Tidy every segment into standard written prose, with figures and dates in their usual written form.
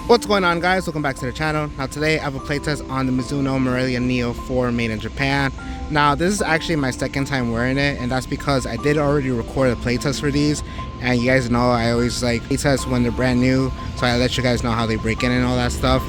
What's going on, guys? Welcome back to the channel. Now today I have a playtest on the Mizuno Morelia Neo 4 made in Japan. Now this is actually my second time wearing it, and that's because I did already record a playtest for these, and you guys know I always like playtests when they're brand new, so I let you guys know how they break in and all that stuff.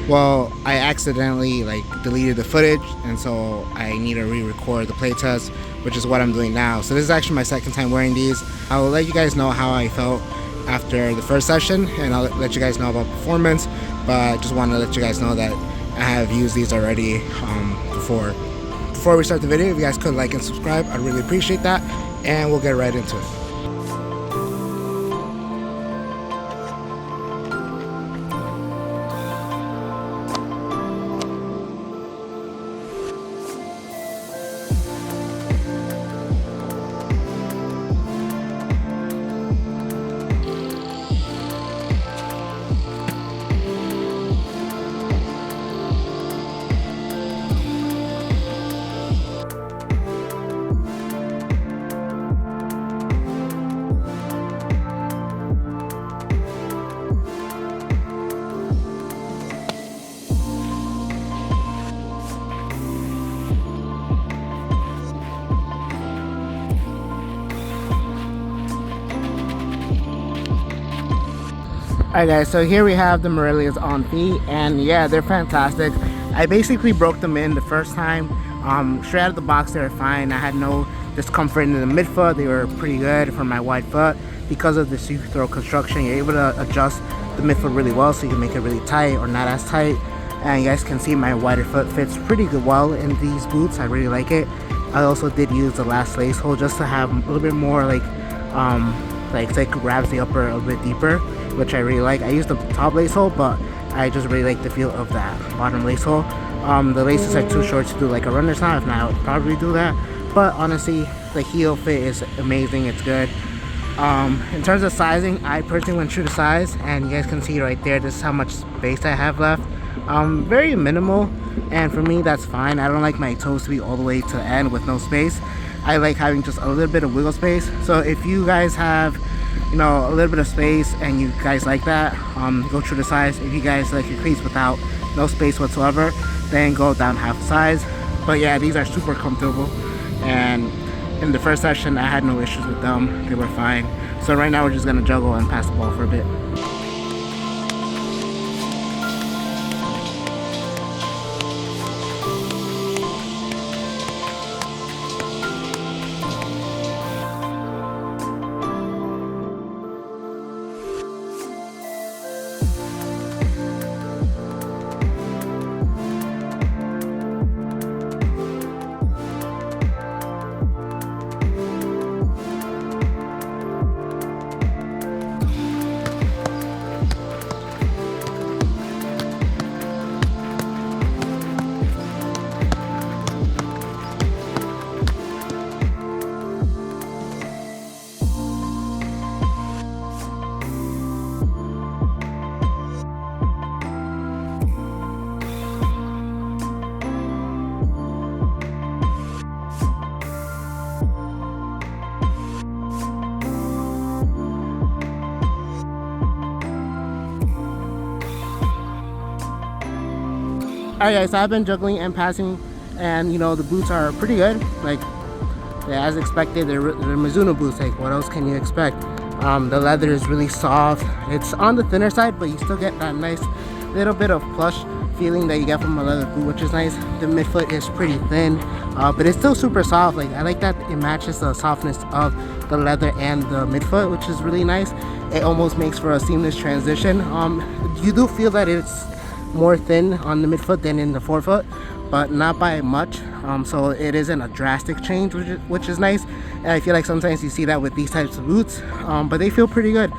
Well, I accidentally deleted the footage, and so I need to re-record the playtest, which is what I'm doing now. So this is actually my second time wearing these. I will let you guys know how I felt after the first session, and I'll let you guys know about performance, but I just want to let you guys know that I have used these already before. Before we start the video, if you guys could like and subscribe, I'd really appreciate that, and we'll get right into it. Alright guys, so here we have the Morelias on feet, and yeah, they're fantastic. I basically broke them in the first time. Straight out of the box they were fine. I had no discomfort in the midfoot. They were pretty good for my wide foot. Because of the see-through construction, you're able to adjust the midfoot really well, so you can make it really tight or not as tight. And you guys can see my wider foot fits pretty good well in these boots. I really like it. I also did use the last lace hole just to have a little bit more so it grabs the upper a bit deeper, which I really like. I used the top lace hole, but I just really like the feel of that bottom lace hole. The laces are too short to do like a runner's knot. If not, I would probably do that. But honestly, the heel fit is amazing. It's good. In terms of sizing, I personally went true to size, and you guys can see right there, this is how much space I have left. Very minimal, and for me that's fine. I don't like my toes to be all the way to the end with no space. I like having just a little bit of wiggle space. So if you guys have a little bit of space and you guys like that, go true to size. If you guys like your cleats without no space whatsoever, then go down half the size. But yeah, these are super comfortable, and in the first session I had no issues with them. They were fine. So right now we're just gonna juggle and pass the ball for a bit. Alright guys, so I've been juggling and passing, and the boots are pretty good. As expected, they're Mizuno boots. Like, what else can you expect? The leather is really soft. It's on the thinner side, but you still get that nice little bit of plush feeling that you get from a leather boot, which is nice. The midfoot is pretty thin, but it's still super soft. I like that it matches the softness of the leather and the midfoot, which is really nice. It almost makes for a seamless transition. You do feel that it's more thin on the midfoot than in the forefoot, but not by much. So it isn't a drastic change, which is nice. And I feel like sometimes you see that with these types of boots, but they feel pretty good.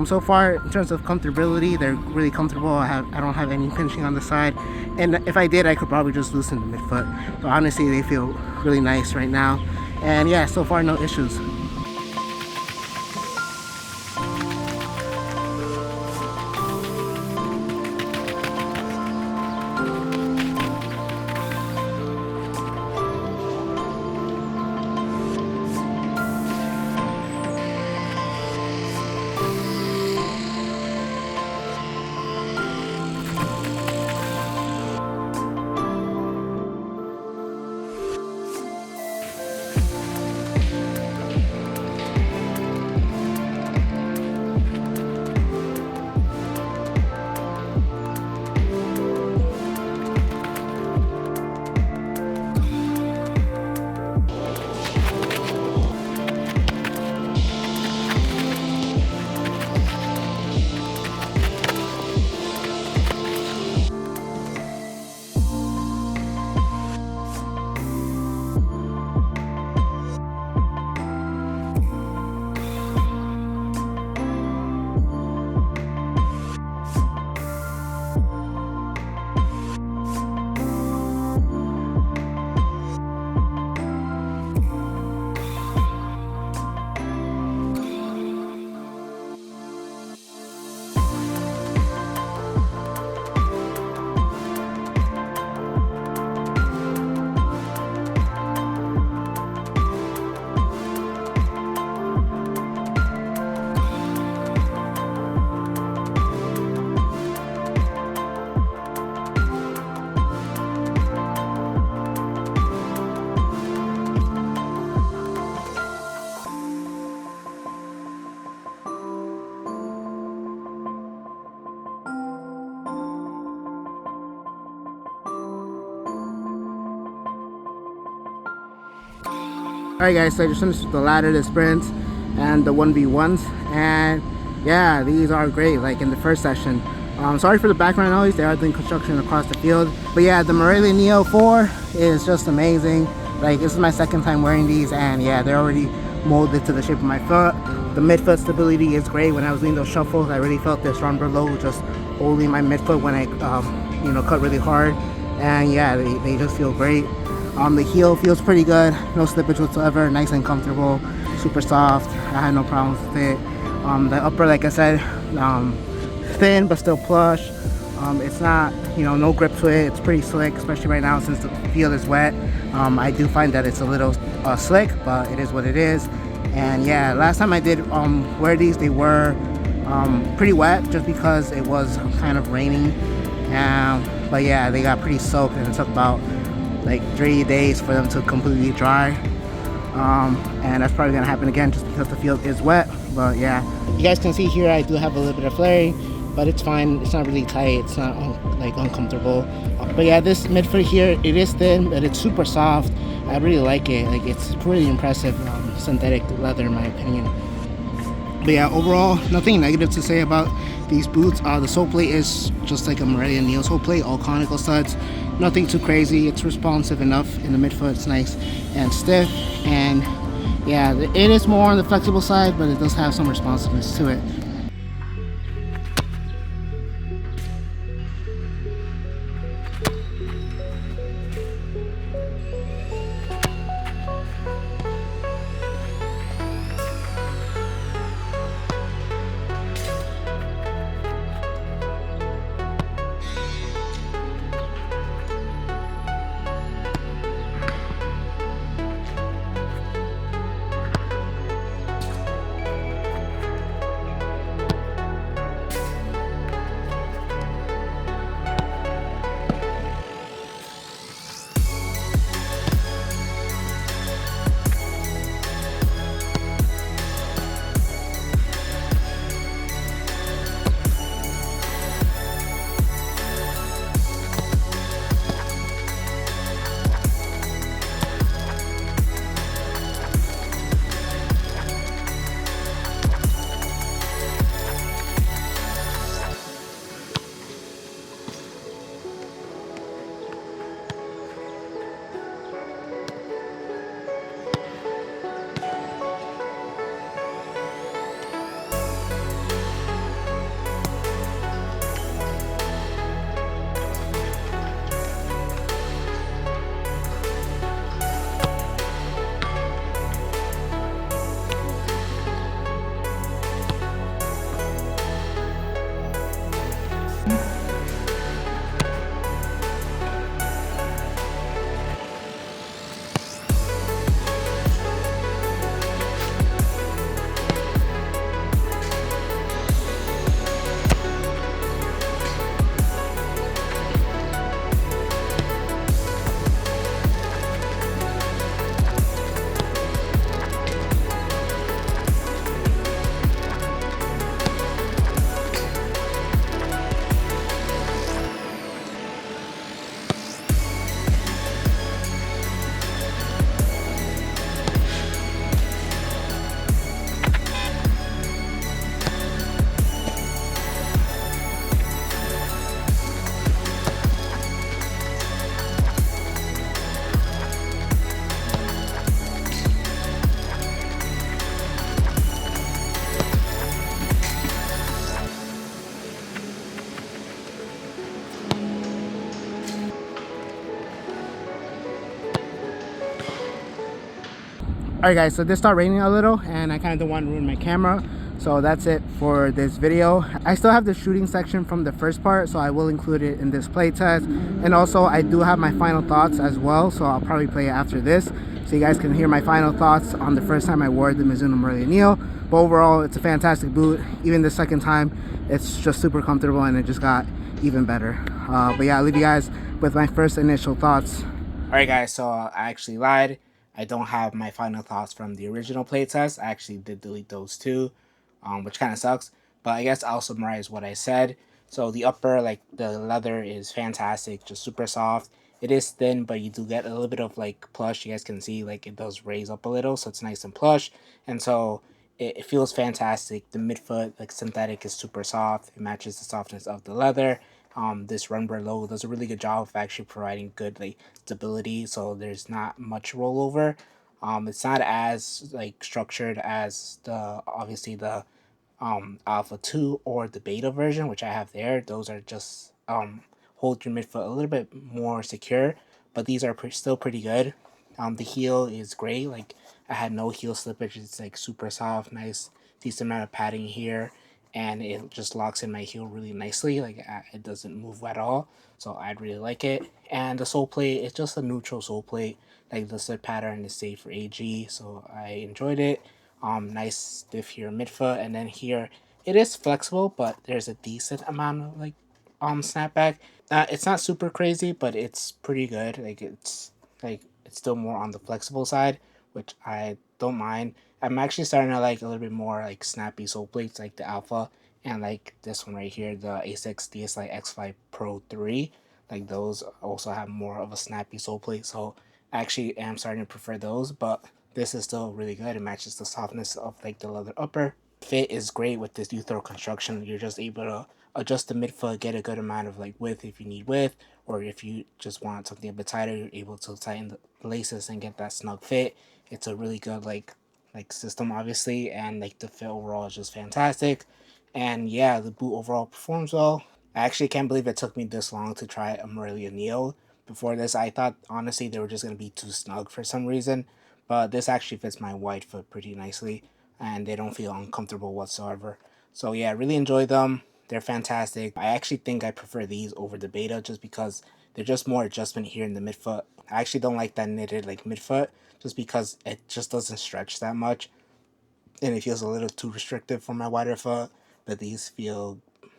So far, in terms of comfortability, they're really comfortable. I don't have any pinching on the side, and if I did, I could probably just loosen the midfoot. But honestly, they feel really nice right now, and yeah, so far no issues. Alright guys, so I just finished the ladder, the sprints, and the 1v1s, and yeah, these are great, like in the first session. Sorry for the background noise, they are doing construction across the field. But yeah, the Morelia Neo 4 is just amazing. Like, this is my second time wearing these, and yeah, they're already molded to the shape of my foot. The midfoot stability is great. When I was doing those shuffles, I really felt this run below just holding my midfoot when I cut really hard. And yeah, they just feel great. The heel feels pretty good, no slippage whatsoever, nice and comfortable, super soft. I had no problems with it. The upper, like I said, thin but still plush. It's not, no grip to it. It's pretty slick, especially right now since the field is wet. I do find that it's a little slick, but it is what it is. And yeah, last time I did wear these, they were pretty wet just because it was kind of raining. But yeah, they got pretty soaked, and it took about like 3 days for them to completely dry. And that's probably gonna happen again just because the field is wet. But yeah, you guys can see here I do have a little bit of flaring, but it's fine. It's not really tight. It's not like uncomfortable. But yeah, this midfoot here, it is thin, but it's super soft. I really like it. Like, it's pretty impressive synthetic leather in my opinion. But yeah, overall, nothing negative to say about these boots. The sole plate is just like a Morelia Neo sole plate, all conical studs. Nothing too crazy. It's responsive enough in the midfoot. It's nice and stiff. And yeah, it is more on the flexible side, but it does have some responsiveness to it. Alright guys, so this started raining a little and I kind of don't want to ruin my camera, so that's it for this video. I still have the shooting section from the first part, so I will include it in this play test. And also I do have my final thoughts as well, so I'll probably play it after this so you guys can hear my final thoughts on the first time I wore the Mizuno Morelia Neo. But overall, it's a fantastic boot. Even the second time, it's just super comfortable and it just got even better. But yeah, I'll leave you guys with my first initial thoughts. Alright guys, so I actually lied. I don't have my final thoughts from the original playtest. I actually did delete those too, which kind of sucks. But I guess I'll summarize what I said. So the upper, like the leather is fantastic, just super soft. It is thin, but you do get a little bit of like plush. You guys can see like it does raise up a little, so it's nice and plush. And so it feels fantastic. The midfoot, like synthetic, is super soft. It matches the softness of the leather. This Runbird logo does a really good job of actually providing good like stability, so there's not much rollover. It's not as like structured as the obviously the Alpha 2 or the beta version, which I have there. Those are just hold your midfoot a little bit more secure, but these are still pretty good. The heel is great. Like I had no heel slippage. It's like super soft, nice, decent amount of padding here, and it just locks in my heel really nicely. Like it doesn't move at all, so I'd really like it. And the sole plate is just a neutral sole plate. Like the slip pattern is safe for AG, so I enjoyed it. Nice stiff here midfoot, and then here it is flexible, but there's a decent amount of like snapback. It's not super crazy, but it's pretty good. Like it's still more on the flexible side, which I don't mind. I'm actually starting to like a little bit more like snappy sole plates, like the Alpha and like this one right here, the A6 DSi X5 Pro 3. Like those also have more of a snappy sole plate, so I actually am starting to prefer those. But this is still really good. It matches the softness of like the leather upper. Fit is great with this U-throw construction. You're just able to adjust the midfoot, get a good amount of like width if you need width, or if you just want something a bit tighter, you're able to tighten the laces and get that snug fit. It's a really good like system obviously, and like the fit overall is just fantastic. And yeah, the boot overall performs well. I actually can't believe it took me this long to try a Morelia Neo. Before this, I thought honestly they were just gonna be too snug for some reason, but this actually fits my wide foot pretty nicely, and they don't feel uncomfortable whatsoever. So yeah, I really enjoy them. They're fantastic. I actually think I prefer these over the beta just because they're just more adjustment here in the midfoot. I actually don't like that knitted like midfoot just because it just doesn't stretch that much and it feels a little too restrictive for my wider foot, but these feel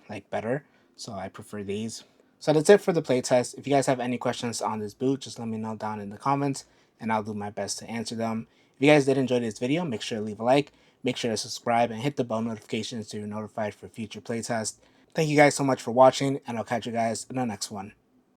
like better, so I prefer these. So that's it for the playtest. If you guys have any questions on this boot, just let me know down in the comments, and I'll do my best to answer them. If you guys did enjoy this video, make sure to leave a like, make sure to subscribe, and hit the bell notifications so you're notified for future playtests. Thank you guys so much for watching, and I'll catch you guys in the next one.